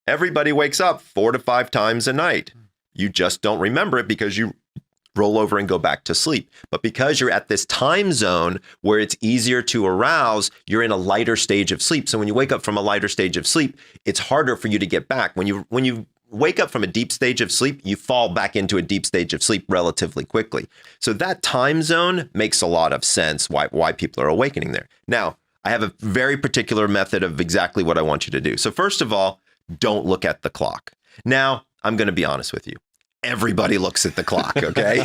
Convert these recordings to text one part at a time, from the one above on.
Everybody wakes up 4 to 5 times a night. You just don't remember it because you roll over and go back to sleep. But because you're at this time zone where it's easier to arouse, you're in a lighter stage of sleep. So when you wake up from a lighter stage of sleep, it's harder for you to get back. When you wake up from a deep stage of sleep, you fall back into a deep stage of sleep relatively quickly. So that time zone makes a lot of sense why people are awakening there. Now, I have a very particular method of exactly what I want you to do. So first of all, don't look at the clock. Now, I'm going to be honest with you. Everybody looks at the clock, okay?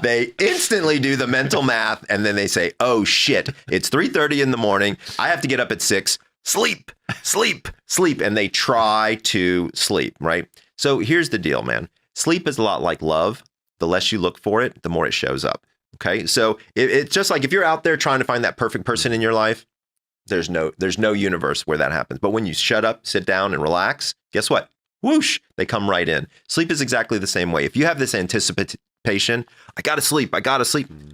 They instantly do the mental math and then they say, oh shit, it's 3:30 in the morning. I have to get up at 6. Sleep, sleep, sleep. And they try to sleep, right? So here's the deal, man. Sleep is a lot like love. The less you look for it, the more it shows up. Okay. So it's just like if you're out there trying to find that perfect person in your life, there's no universe where that happens. But when you shut up, sit down and relax, guess what? Whoosh, they come right in. Sleep is exactly the same way. If you have this anticipation, I got to sleep.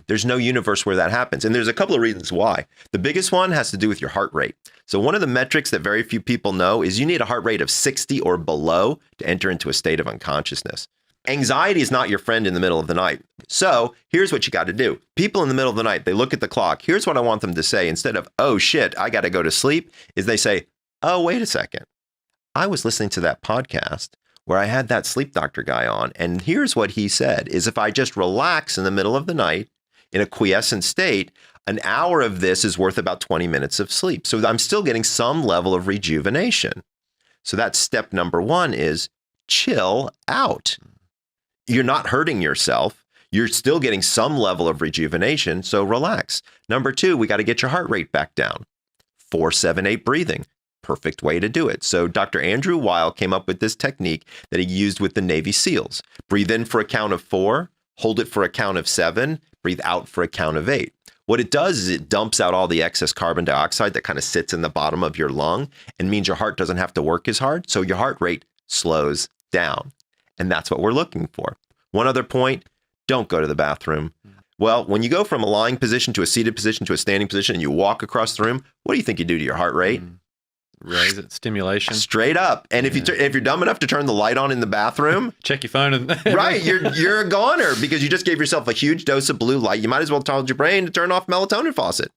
There's no universe where that happens. And there's a couple of reasons why. The biggest one has to do with your heart rate. So one of the metrics that very few people know is you need a heart rate of 60 or below to enter into a state of unconsciousness. Anxiety is not your friend in the middle of the night. So here's what you got to do. People in the middle of the night, they look at the clock. Here's what I want them to say. Instead of, oh shit, I got to go to sleep, is they say, oh, wait a second. I was listening to that podcast where I had that sleep doctor guy on. And here's what he said is if I just relax in the middle of the night in a quiescent state, an hour of this is worth about 20 minutes of sleep. So I'm still getting some level of rejuvenation. So that's step number 1 is chill out. You're not hurting yourself. You're still getting some level of rejuvenation. So relax. Number 2, we got to get your heart rate back down. 4-7-8 breathing. Perfect way to do it. So Dr. Andrew Weil came up with this technique that he used with the Navy SEALs. Breathe in for a count of 4, hold it for a count of 7, breathe out for a count of 8. What it does is it dumps out all the excess carbon dioxide that kind of sits in the bottom of your lung and means your heart doesn't have to work as hard. So your heart rate slows down. And that's what we're looking for. One other point, don't go to the bathroom. Well, when you go from a lying position to a seated position to a standing position and you walk across the room, what do you think you do to your heart rate? Raise it, stimulation. Straight up. And if you're dumb enough to turn the light on in the bathroom, check your phone. And right, you're a goner because you just gave yourself a huge dose of blue light. You might as well tell your brain to turn off melatonin faucet.